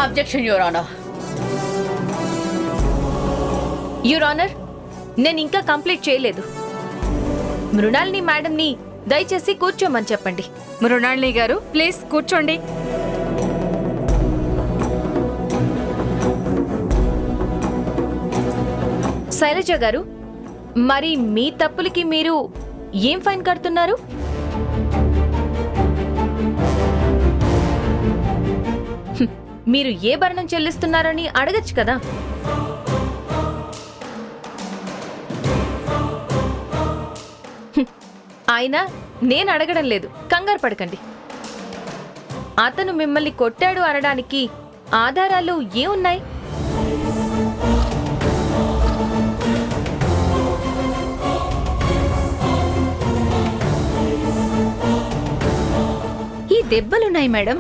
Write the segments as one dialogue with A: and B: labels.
A: Objection your honour.
B: Your honour, నేను ఇంకా complete చేయలేదు. మృణాలిని మేడంని దయచేసి కూర్చోమని చెప్పండి.
C: మృణాలిని గారు ప్లీజ్ కూర్చోండి.
B: శైలజ గారు, మరి మీ తప్పులకి మీరు ఏం ఫైన్ కడుతున్నారు? మీరు ఏ భరణం చెల్లిస్తున్నారని అడగచ్చు కదా. ఆయన నేను అడగడం లేదు, కంగారు పడకండి. అతను మిమ్మల్ని కొట్టాడు అనడానికి ఆధారాలు ఏమున్నాయి?
C: ఈ దెబ్బలున్నాయి మేడం.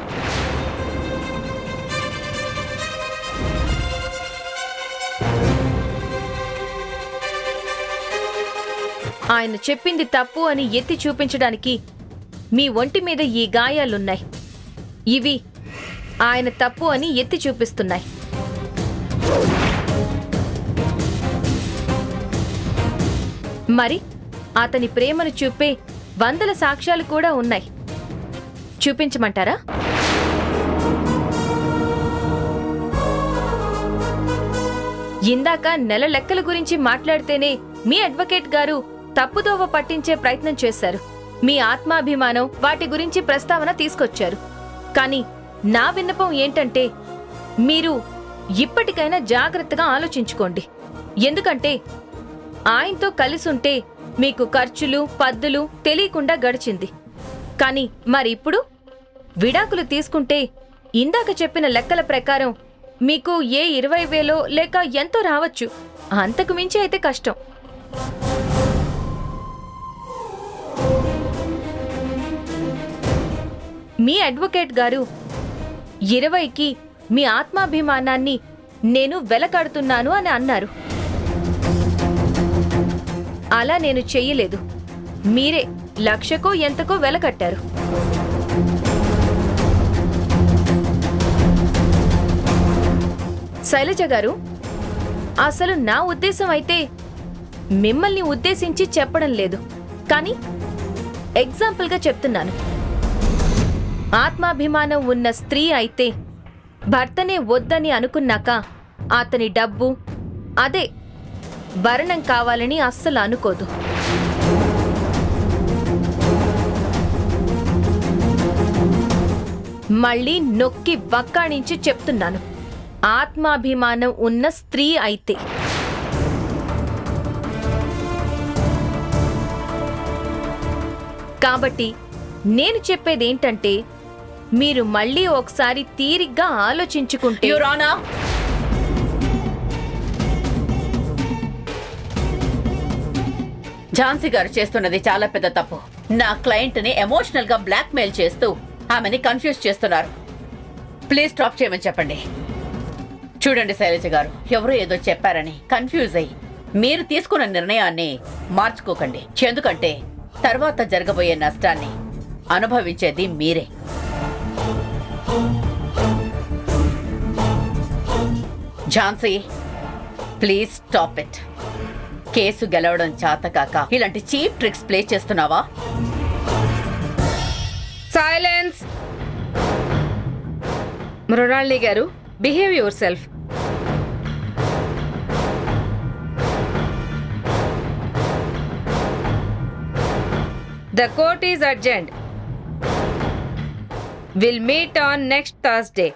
B: ఆయన చెప్పింది తప్పు అని ఎత్తి చూపించడానికి మీ ఒంటి మీద ఈ గాయాలున్నాయి. ఇవి ఆయన తప్పు అని ఎత్తి చూపిస్తున్నాయి. మరి అతని ప్రేమను చూపే వందల సాక్ష్యాలు కూడా ఉన్నాయి. చూపించమంటారా? ఇందాక నెల లెక్కల గురించి మాట్లాడితేనే మీ అడ్వకేట్ గారు తప్పుదోవ పట్టించే ప్రయత్నం చేశారు. మీ ఆత్మాభిమానం వాటి గురించి ప్రస్తావన తీసుకొచ్చారు. కానీ నా విన్నపం ఏంటంటే మీరు ఇప్పటికైనా జాగ్రత్తగా ఆలోచించుకోండి. ఎందుకంటే ఆయనతో కలిసుంటే మీకు ఖర్చులు పద్దులు తెలియకుండా గడిచింది. కానీ మరి ఇప్పుడు విడాకులు తీసుకుంటే ఇందాక చెప్పిన లెక్కల ప్రకారం మీకు ఏ 20,000 లేక ఎంతో రావచ్చు. అంతకు మించి అయితే కష్టం. మీ అడ్వకేట్ గారు 20కి మీ ఆత్మాభిమానాన్ని నేను వెలకడుతున్నాను అని అన్నారు. అలా నేను చెయ్యలేదు. మీరే 1,00,000కో ఎంతకో వెలకట్టారు. శైలజ గారు, అసలు నా ఉద్దేశం అయితే మిమ్మల్ని ఉద్దేశించి చెప్పడం లేదు, కానీ ఎగ్జాంపుల్గా చెప్తున్నాను. ఆత్మాభిమానం ఉన్న స్త్రీ అయితే భర్తనే వద్దని అనుకున్నాక అతని డబ్బు, అదే భరణం కావాలని అస్సలు అనుకోదు. మళ్ళీ నొక్కి వక్కాణించి చెప్తున్నాను, ఆత్మాభిమానం ఉన్న స్త్రీ అయితే. కాబట్టి నేను చెప్పేదేంటంటే మీరు మళ్ళీ ఒకసారి తీరిగ్గా ఆలోచించుకుంటే.
A: యువర్ ఆనర్, ఝాన్సీ గారు చేస్తున్నది చాలా పెద్ద తప్పు. నా క్లయింట్ ని ఎమోషనల్ గా బ్లాక్ మెయిల్ చేస్తూ ఆమెని కన్ఫ్యూజ్ చేస్తున్నారు. ప్లీజ్ స్టాప్ చేయమని చెప్పండి. చూడండి శైలజ గారు, ఎవరో ఏదో చెప్పారని కన్ఫ్యూజ్ అయ్యి మీరు తీసుకున్న నిర్ణయాన్ని మార్చుకోకండి. ఎందుకంటే తర్వాత జరగబోయే నష్టాన్ని అనుభవించేది మీరే. Jhansi, please stop it. Case గెలవడం చేతకాక ఇలాంటి చీప్ ట్రిక్స్ ప్లే చేస్తున్నావా?
C: సైలెన్స్. మృణాలిని గారు, behave your self. The court is adjourned. We'll meet on next Thursday.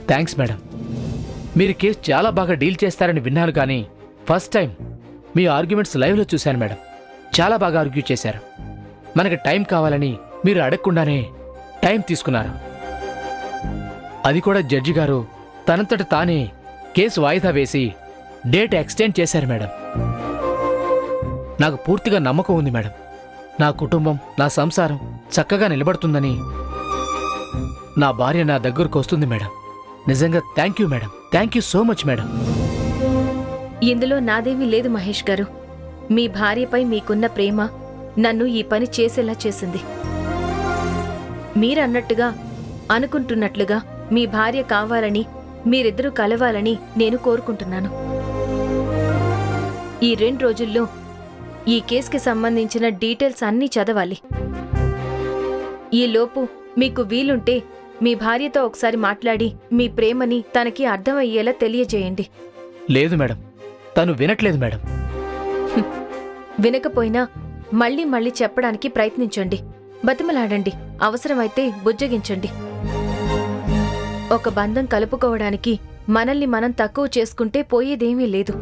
D: Thanks madam. మీరు కేసు చాలా బాగా డీల్ చేస్తారని విన్నాను కానీ ఫస్ట్ టైం మీ ఆర్గ్యుమెంట్స్ లైవ్లో చూశాను మేడం. చాలా బాగా ఆర్గ్యూ చేశారు. మనకి టైం కావాలని మీరు అడగకుండానే టైం తీసుకున్నారు. అది కూడా జడ్జి గారు తనంతట తానే కేసు వాయిదా వేసి డేట్ ఎక్స్టెండ్ చేశారు మేడం. నాకు పూర్తిగా నమ్మకం ఉంది మేడం. నా కుటుంబం, నా సంసారం చక్కగా నిలబడుతుందని. నా భార్య నా దగ్గరకు వస్తుంది మేడం. నిజంగా thank you madam. Thank you so much madam.
B: ఇందులో నాదేమీ లేదు మహేష్ గారు. మీ భార్యపై మీకున్న ప్రేమ నన్ను ఈ పని చేసేలా చేసింది. మీరన్నట్టుగా, అనుకుంటున్నట్లుగా మీ భార్య కావాలని, మీరిద్దరూ కలవాలని నేను కోరుకుంటున్నాను. ఈ 2 రోజుల్లో ఈ కేసుకి సంబంధించిన డీటెయిల్స్ అన్నీ చదవాలి. ఈలోపు మీకు వీలుంటే మీ భార్యతో ఒకసారి మాట్లాడి మీ ప్రేమని తనకి అర్థమయ్యేలా తెలియజేయండి.
D: లేదు మేడం, తను వినట్లేదు మేడం.
B: వినకపోయినా మళ్ళీ మళ్ళీ చెప్పడానికి ప్రయత్నించండి. బతిమలాడండి. అవసరమైతే బుజ్జగించండి. ఒక బంధం కలుపుకోవడానికి మనల్ని మనం తక్కువ చేసుకుంటే పోయేదేమీ లేదు.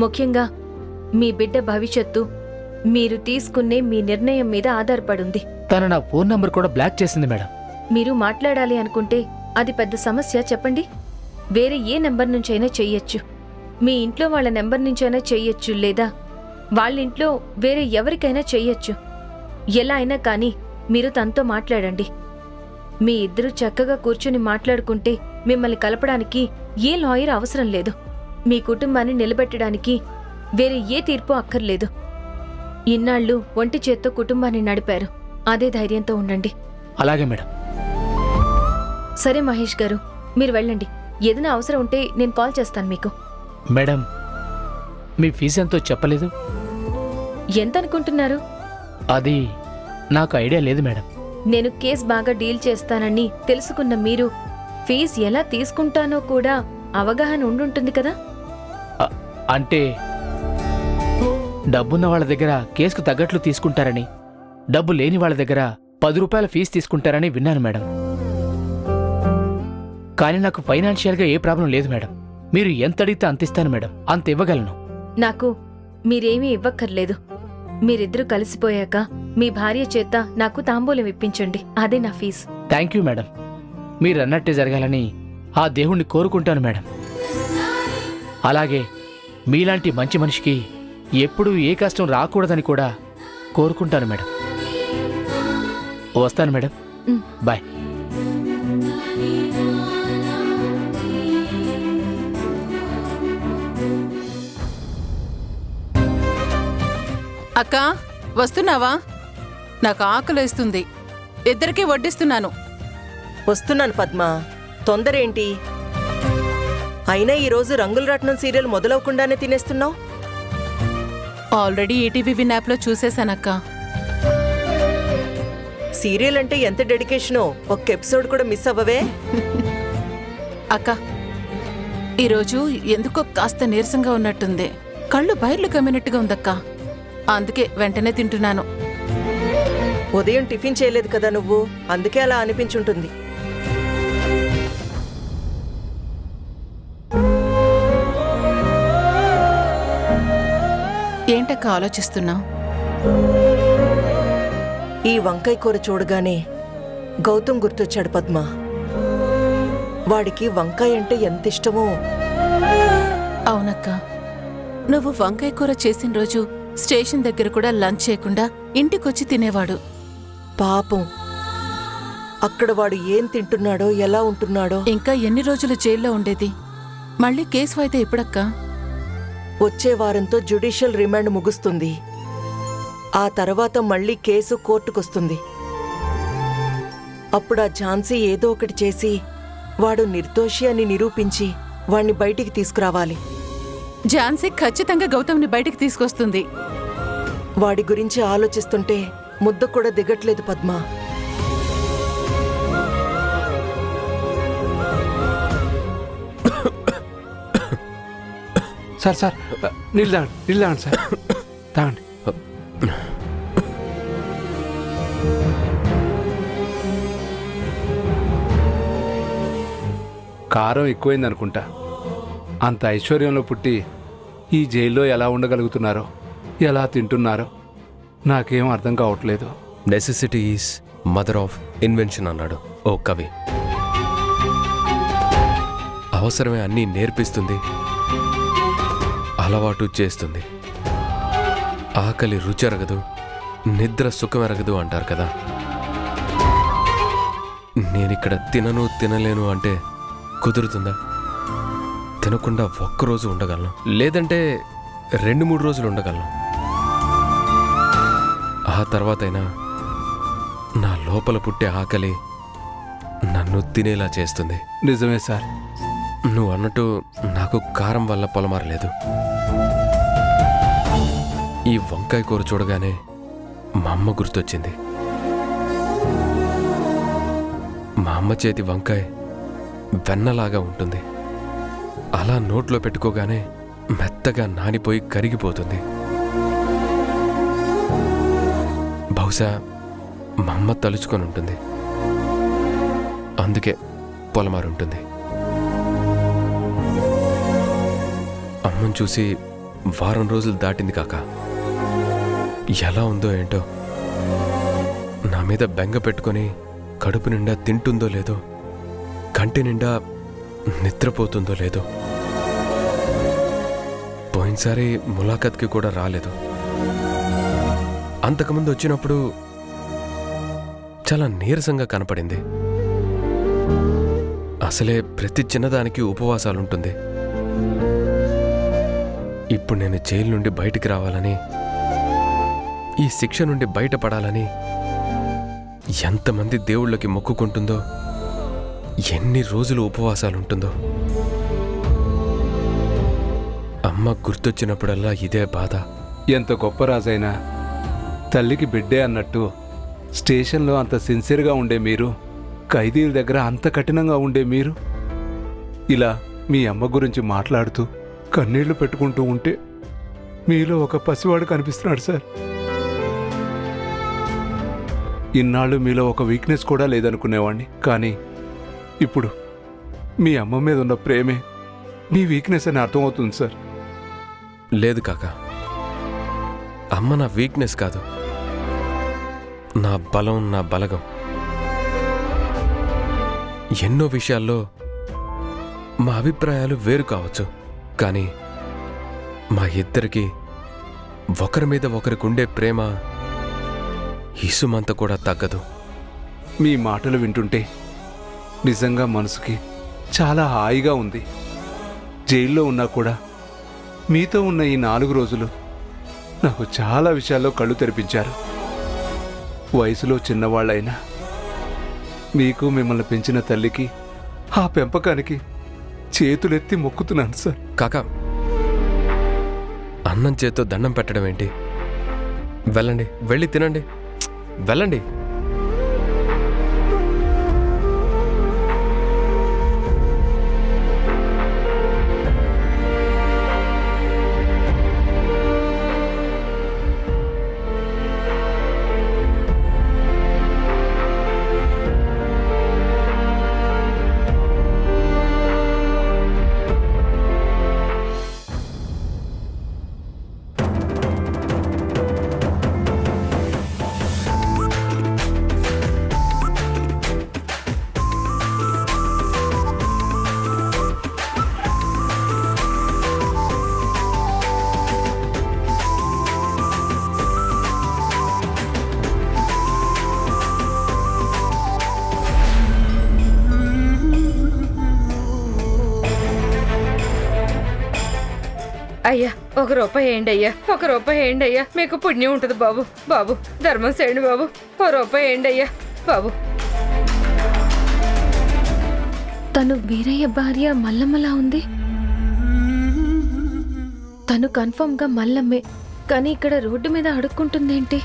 B: ముఖ్యంగా మీ బిడ్డ భవిష్యత్తు మీరు తీసుకునే మీ నిర్ణయం మీద ఆధారపడుంది.
D: తను నా ఫోన్ నంబర్ కూడా బ్లాక్ చేసింది మేడం.
B: మీరు మాట్లాడాలి అనుకుంటే అది పెద్ద సమస్య చెప్పండి. వేరే ఏ నెంబర్ నుంచైనా చెయ్యొచ్చు. మీ ఇంట్లో వాళ్ళ నెంబర్ నుంచైనా చెయ్యొచ్చు, లేదా వాళ్ళింట్లో వేరే ఎవరికైనా చెయ్యొచ్చు. ఎలా అయినా కానీ మీరు తనతో మాట్లాడండి. మీ ఇద్దరూ చక్కగా కూర్చుని మాట్లాడుకుంటే మిమ్మల్ని కలపడానికి ఏ లాయర్ అవసరం లేదు. మీ కుటుంబాన్ని నిలబెట్టడానికి వేరే ఏ తీర్పు అక్కర్లేదు. ఇన్నాళ్ళు ఒంటి చేత్తో కుటుంబాన్ని నడిపారు. అదే ధైర్యంతో ఉండండి.
D: అలాగే మేడం.
B: సరే మహేష్ గారు, మీరు వెళ్ళండి. ఏదైనా అవసరం ఉంటే నేను కాల్ చేస్తాను మీకు.
D: మేడం, మీ ఫీజు ఎంతో చెప్పలేదు.
B: ఎంత అనుకుంటున్నారు?
D: అది నాకు ఐడియా లేదు మేడం.
B: నేను కేస్ బాగా డీల్ చేస్తానని తెలుసుకున్న మీరు ఫీజ్ ఎలా తీసుకుంటానో కూడా అవగాహన ఉండుంటుంది కదా.
D: అంటే డబ్బున్న వాళ్ళ దగ్గర కేసుకు తగ్గట్లు తీసుకుంటారని, డబ్బు లేని వాళ్ళ దగ్గర 10 రూపాయల ఫీజు తీసుకుంటారని విన్నాను మేడం. కానీ నాకు ఫైనాన్షియల్గా ఏ ప్రాబ్లం లేదు మేడం. మీరు ఎంత అడిగితే అంత ఇస్తాను మేడం. అంత ఇవ్వగలను.
B: నాకు మీరేమీ ఇవ్వక్కర్లేదు. మీరిద్దరూ కలిసిపోయాక మీ భార్య చేత నాకు తాంబూలం ఇప్పించండి. అదే నా ఫీజు.
D: Thank you madam. మీరన్నట్టే జరగాలని ఆ దేవుణ్ణి కోరుకుంటాను మేడం. అలాగే మీలాంటి మంచి మనిషికి ఎప్పుడూ ఏ కష్టం రాకూడదని కూడా కోరుకుంటాను మేడం. వస్తాను మేడం. బాయ్.
E: అక్కా, వస్తున్నావా? నాకు ఆకలేస్తుంది. ఇద్దరికీ వడ్డిస్తున్నాను.
F: వస్తున్నాను పద్మ. తొందరేంటి? అయినా ఈరోజు రంగుల రత్నం సీరియల్ మొదలవకుండానే తినేస్తున్నావు.
E: ఆల్రెడీ ఈటీవీ విన్ యాప్లో చూసేశానక్కా.
F: సీరియల్ అంటే ఎంత డెడికేషనో. ఒక్క ఎపిసోడ్ కూడా మిస్ అవ్వవే.
E: అక్క, ఈరోజు ఎందుకో కాస్త నీరసంగా ఉన్నట్టుంది. కళ్ళు బయర్లు కమ్మినట్టుగా ఉందక్కా. అందుకే వెంటనే తింటున్నాను.
F: ఉదయం టిఫిన్ చేయలేదు కదా నువ్వు, అందుకే అలా అనిపించుంటుంది.
E: ఏంటక్క ఆలోచిస్తున్నావు?
F: ఈ వంకాయ కూర చూడగానే గౌతమ్ గుర్తొచ్చాడు పద్మ. వాడికి వంకాయ అంటే ఎంత ఇష్టమో.
E: అవునక్క, నువ్వు వంకాయ కూర చేసిన రోజు స్టేషన్ దగ్గర కూడా లంచ్ చేయకుండా ఇంటికొచ్చి తినేవాడు.
F: పాపం, అక్కడ వాడు ఏం తింటున్నాడో, ఎలా ఉంటున్నాడో.
E: ఇంకా ఎన్ని రోజులు జైల్లో ఉండేది? మళ్ళీ కేసు అయితే ఎప్పుడక్కా?
F: వచ్చే వారంతో జ్యుడిషియల్ రిమాండ్ ముగుస్తుంది. ఆ తర్వాత మళ్ళీ కేసు కోర్టుకొస్తుంది. అప్పుడు ఆ ఝాన్సీ ఏదో ఒకటి చేసి వాడు నిర్దోషి అని నిరూపించి వాణ్ణి బయటికి తీసుకురావాలి.
E: ఝాన్సీ ఖచ్చితంగా గౌతమ్ని బయటికి తీసుకొస్తుంది.
F: వాడి గురించి ఆలోచిస్తుంటే ముద్ద కూడా దిగట్లేదు పద్మ.
G: సార్ సార్, నీళ్ళు తాగండి సార్, తాగండి. కారం ఎక్కువైంది అనుకుంటా. అంత ఐశ్వర్యంలో పుట్టి ఈ జైల్లో ఎలా ఉండగలుగుతున్నారో, ఎలా తింటున్నారో నాకేం అర్థం కావట్లేదు.
H: Necessity is mother of invention అన్నాడు ఓ కవి. అవసరమే అన్నీ నేర్పిస్తుంది, అలవాటు చేస్తుంది. ఆకలి రుచెరగదు, నిద్ర సుఖమెరగదు అంటారు కదా. నేనిక్కడ తినలేను అంటే కుదురుతుందా? తినకుండా ఒక్కరోజు ఉండగలను, లేదంటే 2-3 రోజులు ఉండగలను. ఆ తర్వాతైనా నా లోపల పుట్టే ఆకలి నన్ను తినేలా చేస్తుంది.
G: నిజమే సార్.
H: నువ్వు అన్నట్టు నాకు కారం వల్ల పొలమారలేదు. ఈ వంకాయ కూర చూడగానే మా అమ్మ గుర్తొచ్చింది. మా అమ్మ చేతి వంకాయ వెన్నలాగా ఉంటుంది. అలా నోట్లో పెట్టుకోగానే మెత్తగా నానిపోయి కరిగిపోతుంది. బహుశా మా అమ్మ తలుచుకొని ఉంటుంది, అందుకే పొలమారుంటుంది. అమ్మని చూసి వారం రోజులు దాటింది కాక. ఎలా ఉందో ఏంటో, నా మీద బెంగ పెట్టుకొని కడుపు నిండా తింటుందో లేదో, కంటి నిండా నిద్రపోతుందో లేదో. పోయినసారి ములాఖత్కి కూడా రాలేదు. అంతకుముందు వచ్చినప్పుడు చాలా నీరసంగా కనపడింది. అసలే ప్రతి చిన్నదానికి ఉపవాసాలుంటుంది. ఇప్పుడు నేను జైలు నుండి బయటికి రావాలని, ఈ శిక్ష నుండి బయటపడాలని ఎంతమంది దేవుళ్ళకి మొక్కుకుంటుందో, ఎన్ని రోజులు ఉపవాసాలుంటుందో. అమ్మ గుర్తొచ్చినప్పుడల్లా ఇదే బాధ.
G: ఎంత గొప్ప రాజైనా తల్లికి బిడ్డే అన్నట్టు స్టేషన్లో అంత సిన్సియర్గా ఉండే మీరు, ఖైదీల దగ్గర అంత కఠినంగా ఉండే మీరు, ఇలా మీ అమ్మ గురించి మాట్లాడుతూ కన్నీళ్లు పెట్టుకుంటూ ఉంటే మీలో ఒక పసివాడు కనిపిస్తున్నాడు సార్. ఇన్నాళ్ళు మీలో ఒక వీక్నెస్ కూడా లేదనుకునేవాడిని, కానీ ఇప్పుడు మీ అమ్మ మీద ఉన్న ప్రేమే మీ వీక్నెస్ అని అర్థమవుతుంది సార్.
H: లేదు కాక, అమ్మ నా వీక్నెస్ కాదు, నా బలం, నా బలగం. ఎన్నో విషయాల్లో మా అభిప్రాయాలు వేరు కావచ్చు, కానీ మా ఇద్దరికి ఒకరి మీద ఒకరికి ఉండే ప్రేమ ఇసుమంత కూడా తగ్గదు.
G: మీ మాటలు వింటుంటే నిజంగా మనసుకి చాలా హాయిగా ఉంది. జైల్లో ఉన్నా కూడా మీతో ఉన్న ఈ 4 రోజులు నాకు చాలా విషయాల్లో కళ్ళు తెరిపించారు. వయసులో చిన్నవాళ్ళైనా మీకు, మిమ్మల్ని పెంచిన తల్లికి, ఆ పెంపకానికి చేతులెత్తి మొక్కుతున్నాను సార్.
H: కాకా, అన్నం చేత్తో దండం పెట్టడం ఏంటి? వెళ్ళండి, వెళ్ళి తినండి, వెళ్ళండి.
C: అయ్యా, 1 రూపాయి వేయండి అయ్యా, 1 రూపాయి వేయండి అయ్యా, మీకు పుణ్యం ఉంటుంది బాబు. బాబు ధర్మం చేయండి బాబు, 1 రూపాయి వేయండి అయ్యా బాబు.
B: తను వీరయ్య భార్య మల్లమ్మలా ఉంది. తను కన్ఫర్మ్ గా మల్లమ్మే, కానీ ఇక్కడ రోడ్డు మీద అడుక్కుంటుందేంటి?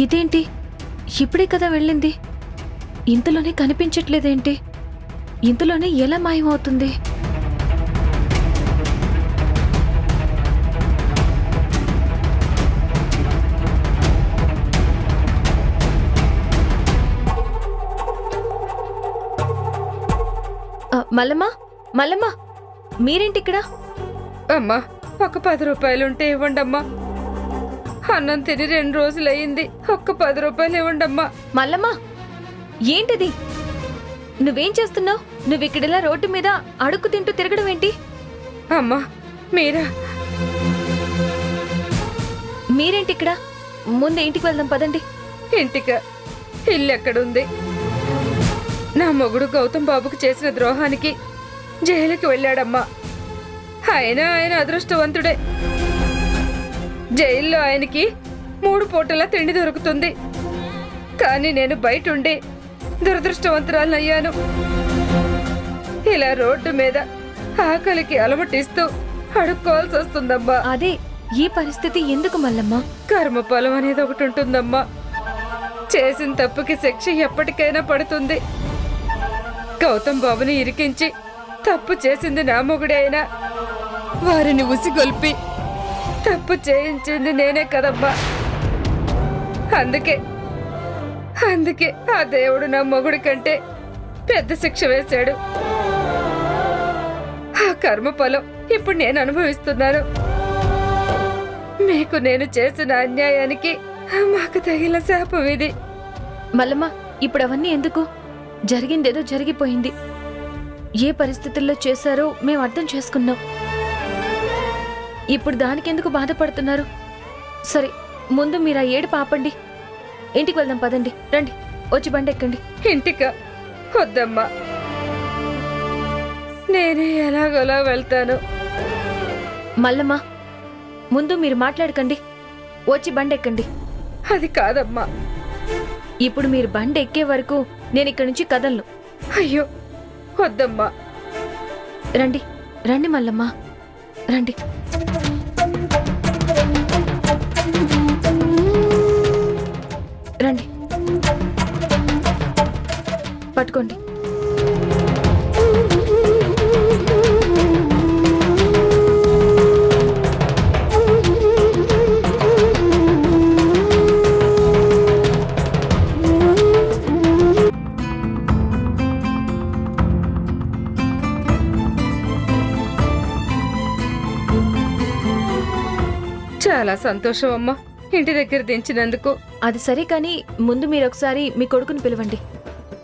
B: ఇదేంటి ఇప్పుడే కదా వెళ్ళింది, ఇంతలోనే కనిపించట్లేదేంటి, ఇంతలోనే ఎలా మాయమవుతుంది? మల్లమ్మ, మల్లమ్మ, మీరేంటిక్కడ?
C: అమ్మా, ఒక 10 రూపాయలుంటే ఇవ్వండమ్మా. అన్నం తిని 2 రోజులయ్యింది. ఒక్క 10 రూపాయలు ఇవ్వండమ్మా.
B: మల్లమ్మ, ఏంటిది? నువ్వేం చేస్తున్నావు? నువ్విక్కడిలా రోడ్డు మీద అడుక్కు తింటూ తిరగడం ఏంటి?
C: అమ్మా, మీరా?
B: మీరేంటి ఇక్కడ? ముందు ఇంటికి వెళ్దాం పదండి.
C: ఇంటిక? ఇల్లు ఎక్కడుంది? నా మొగుడు గౌతమ్ బాబుకు చేసిన ద్రోహానికి జైలుకి వెళ్ళాడమ్మా. ఆయన అదృష్టవంతుడే. జైల్లో ఆయనకి 3 పూటలా తిండి దొరుకుతుంది. కానీ నేను బయటుండి దురదృష్టవంతురాలనయ్యాను. ఇలా రోడ్డు మీద ఆకలికి అలమటిస్తూ అడుక్కోవాల్సి వస్తుందమ్మా.
B: అదే, ఈ పరిస్థితి ఎందుకు మల్లమ్మ?
C: కర్మఫలం అనేది ఒకటి ఉంటుందమ్మా. చేసిన తప్పుకి శిక్ష ఎప్పటికైనా పడుతుంది. గౌతమ్ బాబుని ఇరికించి తప్పు చేసింది నా మొగుడే అయినా వారిని ఉసిగొల్పి తప్పు చేయించింది నేనే కదమ్మా. అందుకే ఆ దేవుడు నా మొగుడి కంటే పెద్ద శిక్ష వేశాడు. ఆ కర్మఫలం ఇప్పుడు నేను అనుభవిస్తున్నాను. మీకు నేను చేసిన అన్యాయానికి మాకు తగిన శాపం ఇది.
B: మల్లమ్మ, ఇప్పుడు అవన్నీ ఎందుకు? జరిగిందేదో జరిగిపోయింది. ఏ పరిస్థితుల్లో చేశారో మేము అర్థం చేసుకున్నాం. ఇప్పుడు దానికెందుకు బాధపడుతున్నారు? సరే, ముందు మీరు ఆ ఏడుపు ఆపండి. ఇంటికి వెళ్దాం పదండి. రండి, వచ్చి బండి ఎక్కండి.
C: ఇంటిక? వద్దమ్మా, నేనే ఎలాగోలా వెళ్తాను.
B: మల్లమ్మ, ముందు మీరు మాట్లాడకండి, వచ్చి బండి ఎక్కండి.
C: అది కాదమ్మా.
B: ఇప్పుడు మీరు బండి ఎక్కే వరకు నేను ఇక్కడి నుంచి కదలను.
C: అయ్యో, వద్దమ్మా.
B: రండి, రండి మల్లమ్మ, రండి. రండి, పట్టుకోండి.
C: చాలా సంతోషం అమ్మా, ఇంటి దగ్గర దించినందుకు.
B: అది సరే, కానీ ముందు మీరు ఒకసారి మీ కొడుకుని పిలవండి.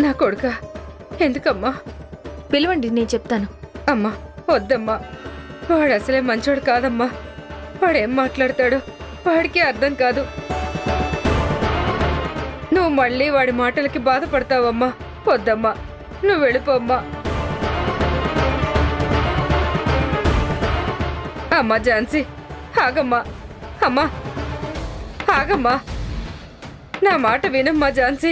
C: నా కొడుకా? ఎందుకమ్మా?
B: పిలవండి, నేను చెప్తాను.
C: అమ్మా, వద్దమ్మా. వాడు అసలే మంచోడు కాదమ్మా. వాడేం మాట్లాడతాడో వాడికి అర్థం కాదు. నువ్వు మళ్ళీ వాడి మాటలకి బాధపడతావమ్మా. వద్దమ్మా, నువ్వు వెళ్ళిపోమ్మా. అమ్మా ఝాన్సీ, ఆగమ్మా. అమ్మా, ఆగమ్మా. నా మాట వినమ్మా ఝాన్సీ.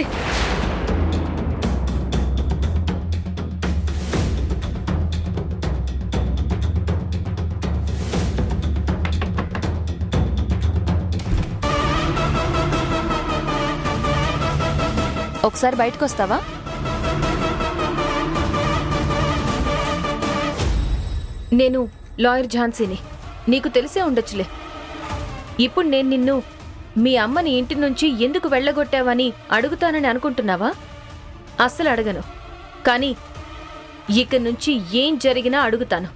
B: ఒకసారి బయటకు వస్తావా? నేను లాయర్ ఝాన్సీని, నీకు తెలిసే ఉండొచ్చులే. ఇప్పుడు నేను నిన్ను మీ అమ్మని ఇంటి నుంచి ఎందుకు వెళ్ళగొట్టావని అడుగుతానని అనుకుంటున్నావా? అస్సలు అడగను. కానీ ఇక నుంచి ఏం జరిగినా అడుగుతాను.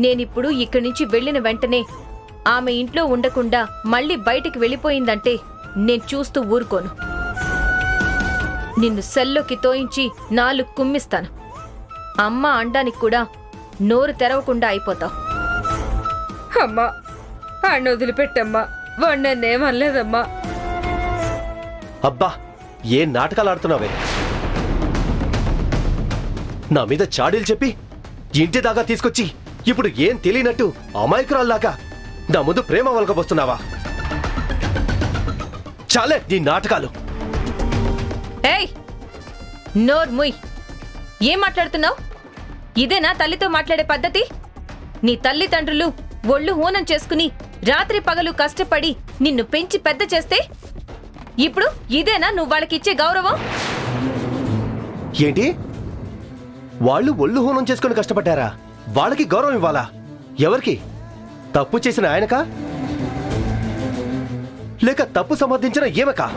B: నేనిప్పుడు ఇక్కడి నుంచి వెళ్ళిన వెంటనే ఆమె ఇంట్లో ఉండకుండా మళ్ళీ బయటికి వెళ్ళిపోయిందంటే నేను చూస్తూ ఊరుకోను. నిన్ను సెల్లోకి తోయించి 4 కుమ్మిస్తాను. అమ్మ అండానికి కూడా నోరు తెరవకుండా అయిపోతావు.
C: అమ్మా, ఆడిని వదిలిపెట్టమ్మా. వాడు నన్నేమనలేదమ్మా.
I: అబ్బా, ఏ నాటకాలు ఆడుతున్నావే? నా మీద చాడీలు చెప్పి ఇంటి దాకా తీసుకొచ్చి ఇప్పుడు ఏం తెలియనట్టు అమాయకురాల్లాగా నా ముందు ప్రేమ వలకబోస్తున్నావా? చాలే నీ నాటకాలు.
B: ఏయ్, నోర్ ముయ్. ఏం మాట్లాడుతున్నావు? ఇదేనా తల్లితో మాట్లాడే పద్ధతి? నీ తల్లిదండ్రులు ఒళ్ళు హూనం చేసుకుని రాత్రి పగలు కష్టపడి నిన్ను పెంచి పెద్ద చేస్తే ఇప్పుడు ఇదేనా నువ్వు వాళ్ళకిచ్చే గౌరవం?
I: ఏంటి వాళ్ళు ఒళ్ళు హోనం చేసుకుని కష్టపడ్డారా? వాళ్ళకి గౌరవం ఇవ్వాలా? ఎవరికి? తప్పు చేసిన ఆయనకా లేక తప్పు సమర్థించిన ఈమెకా?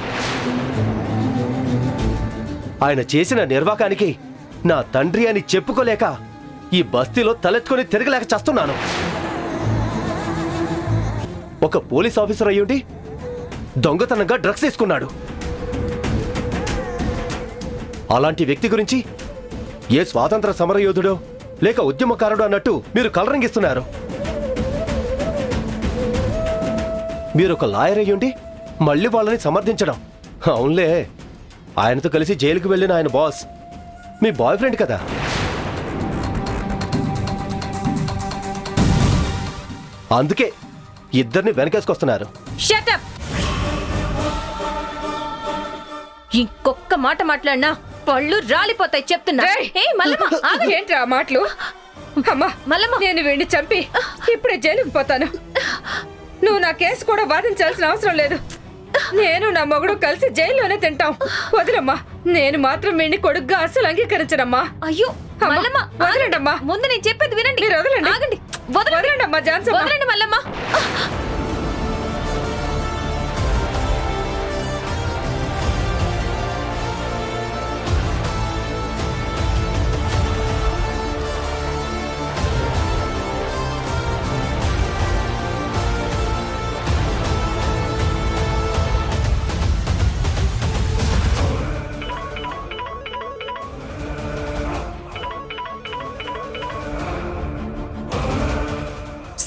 I: ఆయన చేసిన నిర్వాకానికి నా తండ్రి అని చెప్పుకోలేక ఈ బస్తీలో తలెత్తుకొని తిరగలేక చస్తున్నాను. ఒక పోలీస్ ఆఫీసర్ అయ్యుండి దొంగతనంగా డ్రగ్స్ తీసుకున్నాడు. అలాంటి వ్యక్తి గురించి ఏ స్వాతంత్ర సమరయోధుడో లేక ఉద్యమకారుడు అన్నట్టు మీరు కలరింగిస్తున్నారు. మీరు ఒక లాయర్ అయ్యుండి మళ్ళీ వాళ్ళని సమర్థించడం. అవునులే, ఆయనతో కలిసి జైలుకు వెళ్ళిన ఆయన బాస్ మీ బాయ్ ఫ్రెండ్ కదా. అందుకే ఇద్దరిని వెనకేసుకొస్తున్నారు.
B: Shut up! ఇంకొక్క మాట మాట్లాడినా పళ్ళు రాలిపోతాయి చెప్తున్నా.
C: రేయ్!
B: ఏ మల్లమ్మ, ఆగు.
C: ఏంట్రా ఆ మాటలు? అమ్మా
B: మల్లమ్మ.
C: నేను వీడిని చంపి ఇప్పుడే జైలుకి పోతాను. నువ్వు నా కేసు కూడా వాదించాల్సిన అవసరం లేదు. నేను నా మొగుడు కలిసి జైల్లోనే తింటాం. వదిలమ్మా, నేను మాత్రం వీడిని కొడుగ్గా అస్సలు అంగీకరించనమ్మా.
B: అయ్యో
C: అమ్మా,
B: మల్లమ్మ,
C: వదలండమ్మా.
B: ముందు నేను చెప్పేది వినండి.
C: మీరు వదలండి.
B: ఆగండి.
C: వదలండమ్మా, జాన్సన్.
B: వదలండి మల్లమ్మ.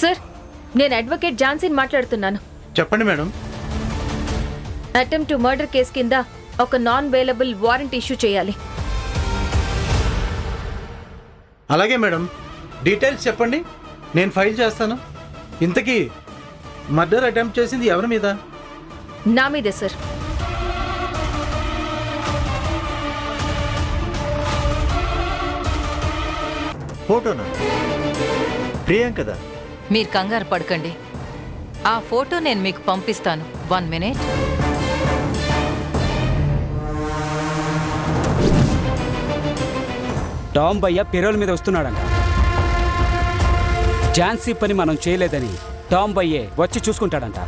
B: సార్, నేను అడ్వకేట్ జాన్సన్ మాట్లాడుతున్నాను.
J: చెప్పండి madam.
B: Attempt to murder case కింద ఒక నాన్ బెయిలబుల్ వారెంట్ ఇష్యూ చేయాలి.
J: అలాగే మేడం, డీటెయిల్స్ చెప్పండి, నేను ఫైల్ చేస్తాను. ఇంతకీ మర్డర్ అటెంప్ట్ చేసింది ఎవరి మీద?
B: నా మీదే సార్.
J: ఫోటోనా? ప్రియాంకదా?
K: మీరు కంగారు పడకండి, ఆ ఫోటో నేను మీకు పంపిస్తాను. 1 minute.
L: టామ్ భయ్య పెరోల్ మీద వస్తున్నాడంట. ఝాన్సీ పని మనం చేయలేదని టామ్ భయ్యే వచ్చి చూసుకుంటాడంట.